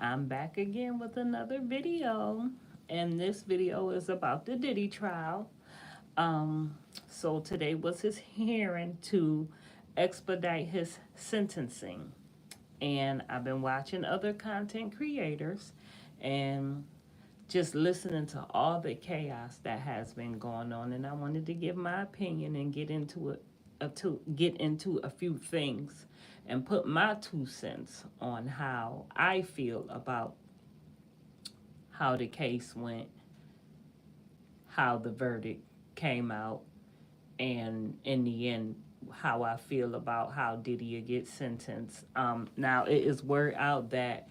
I'm back again with another video, and this video is about the Diddy trial. Um, so today was his hearing to expedite his sentencing, and I've been watching other content creators and just listening to all the chaos that has been going on, and I wanted to give my opinion and get into it, to get into a few things and put my 2 cents on how I feel about how the case went, how the verdict came out, and in the end, how I feel about how Diddy gets sentenced. Now, it is word out that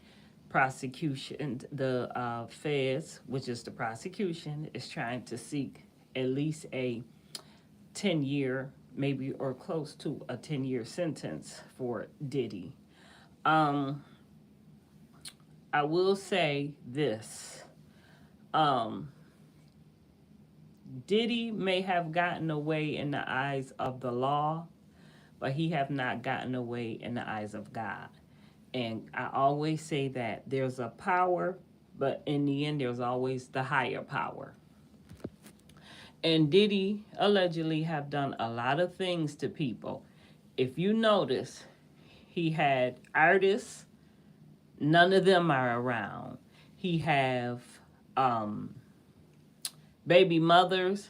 prosecution, the feds, which is the prosecution, is trying to seek at least a 10-year, maybe or close to a 10-year sentence for Diddy. Um, I will say this. Um, Diddy may have gotten away in the eyes of the law, but he have not gotten away in the eyes of God. And I always say that there's a power, but in the end, there's always the higher power. And Diddy allegedly have done a lot of things to people. If you notice, he had artists, none of them are around. He have um, baby mothers,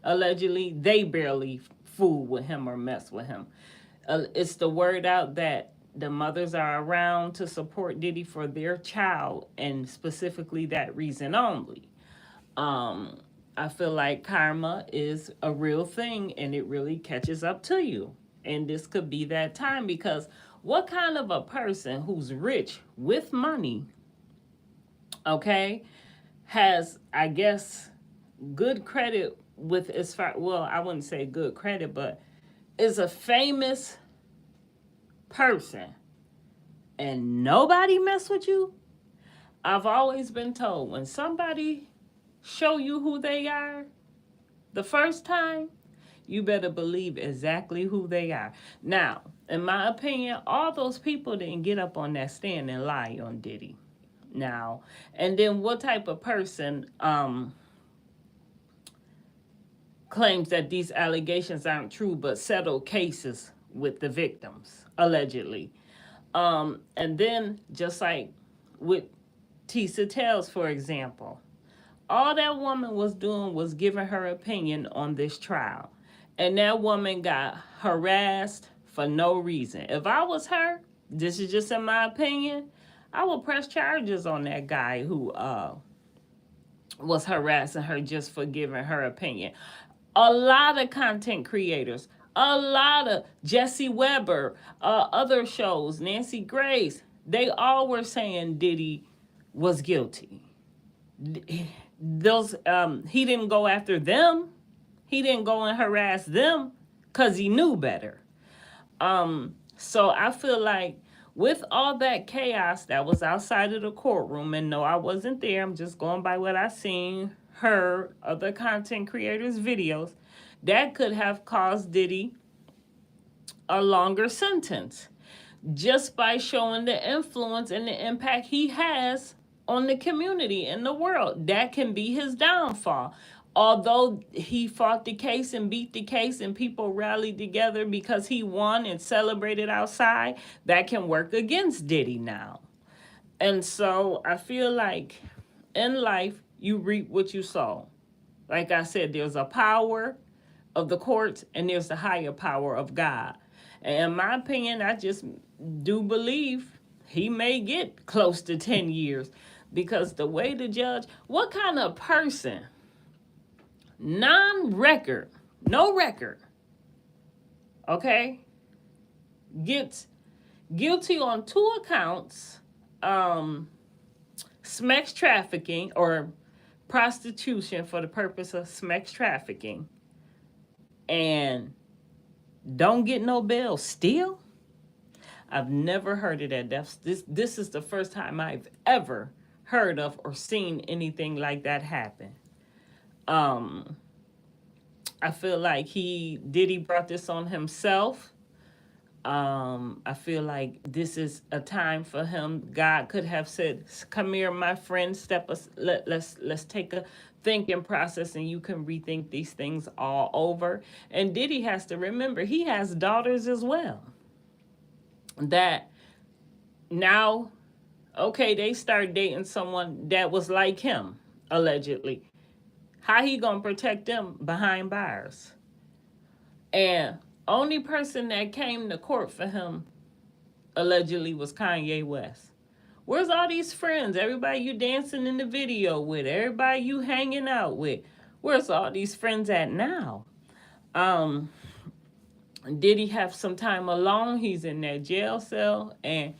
allegedly, they barely fool with him or mess with him. It's the word out that the mothers are around to support Diddy for their child, and specifically that reason only. Um, I feel like karma is a real thing and it really catches up to you. And this could be that time, because what kind of a person who's rich with money, okay, has, I guess, good credit with, as far, well, I wouldn't say good credit, but is a famous person and nobody mess with you? I've always been told when somebody show you who they are the first time, you better believe exactly who they are. Now, in my opinion, all those people didn't get up on that stand and lie on Diddy. Now, and then what type of person claims that these allegations aren't true but settle cases with the victims, allegedly? And then, just like with Tisa Tells, for example, all that woman was doing was giving her opinion on this trial. And that woman got harassed for no reason. If I was her, this is just in my opinion, I would press charges on that guy who was harassing her just for giving her opinion. A lot of content creators, a lot of Jesse Weber, other shows, Nancy Grace, they all were saying Diddy was guilty. Those He didn't go after them. He didn't go and harass them because he knew better. So I feel like with all that chaos that was outside of the courtroom, and no, I wasn't there, I'm just going by what I seen, heard, other content creators' videos, that could have caused Diddy a longer sentence just by showing the influence and the impact he has on the community and the world. That can be his downfall. Although he fought the case and beat the case and people rallied together because he won and celebrated outside, that can work against Diddy now. And so I feel like in life, you reap what you sow. Like I said, there's a power of the courts and there's the higher power of God. And in my opinion, I just do believe he may get close to 10 years, because the way the judge, what kind of person, non-record, no record, okay, gets guilty on 2 accounts, sex trafficking or prostitution for the purpose of sex trafficking, and don't get no bail still? I've never heard of that. This is the first time I've ever heard of or seen anything like that happen. I feel like Diddy brought this on himself. I feel like this is a time for him. God could have said, "Come here, my friend. Step us. Let's take a thinking process, and you can rethink these things all over." And Diddy has to remember he has daughters as well. That now, okay, they start dating someone that was like him, allegedly. How he gonna protect them behind bars? And only person that came to court for him allegedly was Kanye West. Where's all these friends? Everybody you dancing in the video with, everybody you hanging out with. Where's all these friends at now? Um, did he have some time alone? He's in that jail cell, and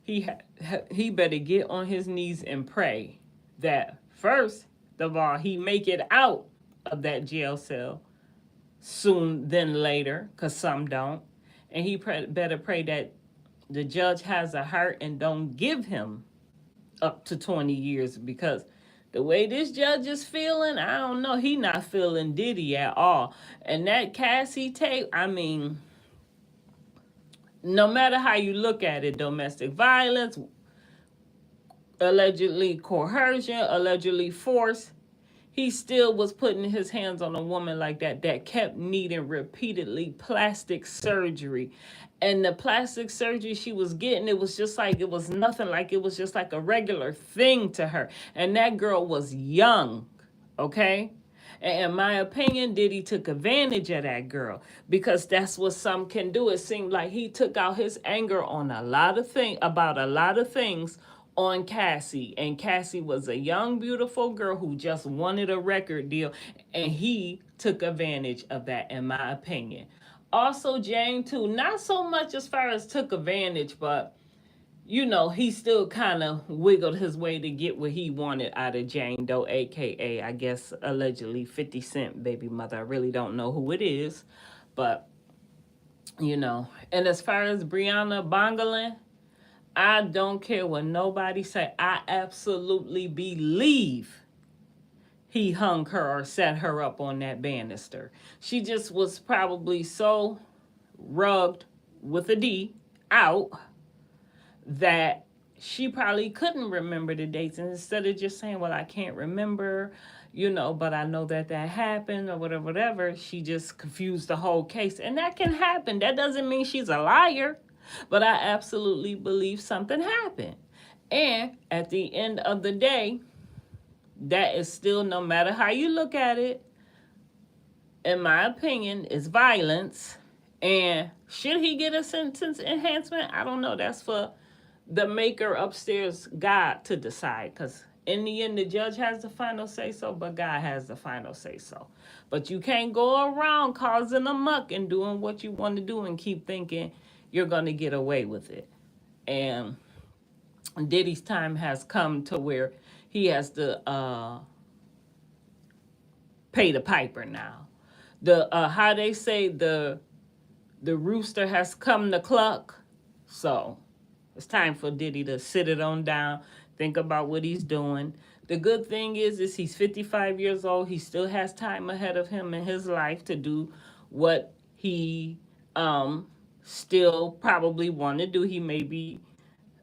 he better get on his knees and pray that first of all he make it out of that jail cell soon than later, because some don't. And better pray that the judge has a heart and don't give him up to 20 years, because the way this judge is feeling, I don't know, he not feeling Diddy at all. And that Cassie tape, I mean, no matter how you look at it, domestic violence, allegedly coercion, allegedly force, he still was putting his hands on a woman like that kept needing repeatedly plastic surgery. And the plastic surgery she was getting, it was just like, it was nothing, like it was just like a regular thing to her. And that girl was young, okay? And in my opinion, Diddy took advantage of that girl, because that's what some can do. It seemed like he took out his anger on about a lot of things on Cassie. And Cassie was a young, beautiful girl who just wanted a record deal. And he took advantage of that, in my opinion. Also, Jane, too, not so much as far as took advantage, but he still kind of wiggled his way to get what he wanted out of Jane Doe, aka, I guess, allegedly 50 Cent baby mother. I really don't know who it is, but And as far as Brianna Bongolan, I don't care what nobody say. I absolutely believe he hung her or set her up on that banister. She just was probably so rugged with a D out that she probably couldn't remember the dates. And instead of just saying, well, I can't remember, but I know that happened or whatever, she just confused the whole case. And that can happen. That doesn't mean she's a liar, but I absolutely believe something happened. And at the end of the day, that is still, no matter how you look at it, in my opinion, is violence. And should he get a sentence enhancement? I don't know. That's for the maker upstairs, God, to decide. Because in the end, the judge has the final say so, but God has the final say so. But you can't go around causing a muck and doing what you want to do and keep thinking you're going to get away with it. And Diddy's time has come to where he has to pay the piper now. The how they say the rooster has come to cluck. So it's time for Diddy to sit it on down, think about what he's doing. The good thing is he's 55 years old. He still has time ahead of him in his life to do what he still probably want to do. He may be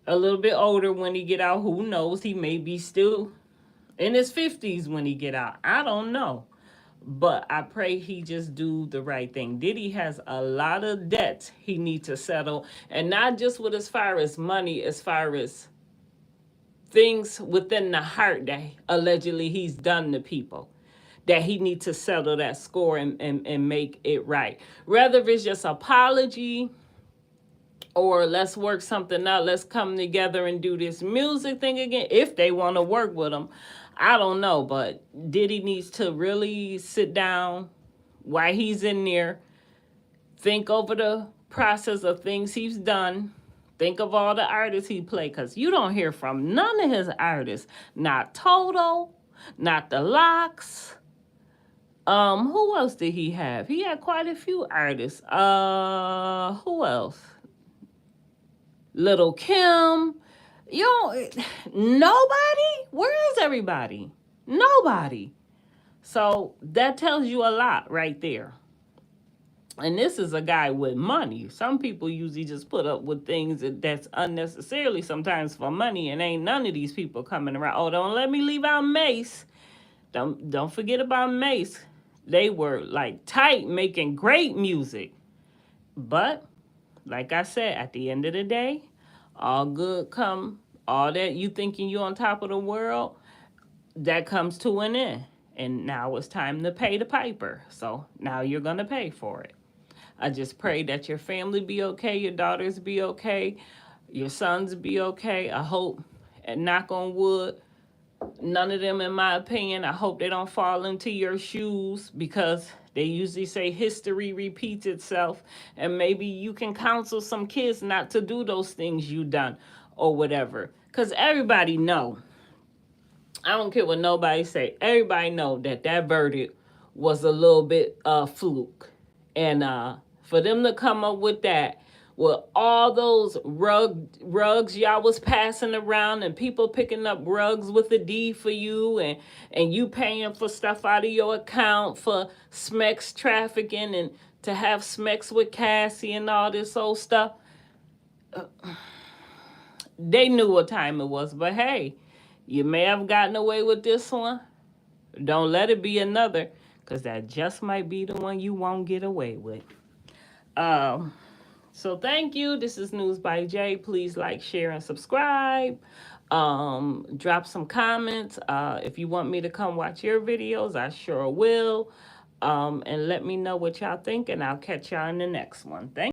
a little bit older when he get out. Who knows? He may be still in his 50s when he get out. I don't know. But I pray he just do the right thing. Diddy has a lot of debts he needs to settle. And not just with as far as money, as far as things within the heart that allegedly he's done to people, that he needs to settle that score and make it right. Whether it's just apology or let's work something out, let's come together and do this music thing again, if they want to work with him. I don't know, but Diddy needs to really sit down while he's in there, think over the process of things he's done, think of all the artists he played, because you don't hear from none of his artists. Not Toto, not the Locks. Who else did he have? He had quite a few artists. Who else? Little Kim. Nobody? Where is everybody? Nobody. So that tells you a lot right there. And this is a guy with money. Some people usually just put up with things that's unnecessarily sometimes for money, and ain't none of these people coming around. Oh, don't let me leave out Mace. Don't forget about Mace. They were like tight, making great music. But like I said, at the end of the day, all good come, all that you thinking you on top of the world, that comes to an end. And now it's time to pay the piper. So now you're gonna pay for it. I just pray that your family be okay, your daughters be okay, your sons be okay. I hope, and knock on wood, none of them, in my opinion, I hope they don't fall into your shoes, because they usually say history repeats itself, and maybe you can counsel some kids not to do those things you done or whatever. Because everybody know, I don't care what nobody say, everybody know that that verdict was a little bit fluke. And for them to come up with that, with all those rugs y'all was passing around, and people picking up rugs with a D for you, and you paying for stuff out of your account for Smex trafficking, and to have Smex with Cassie and all this old stuff. They knew what time it was, but hey, you may have gotten away with this one. Don't let it be another, because that just might be the one you won't get away with. Um, so thank you. This is News by Jay. Please like, share, and subscribe. Drop some comments. If you want me to come watch your videos, I sure will. And let me know what y'all think, and I'll catch y'all in the next one. Thank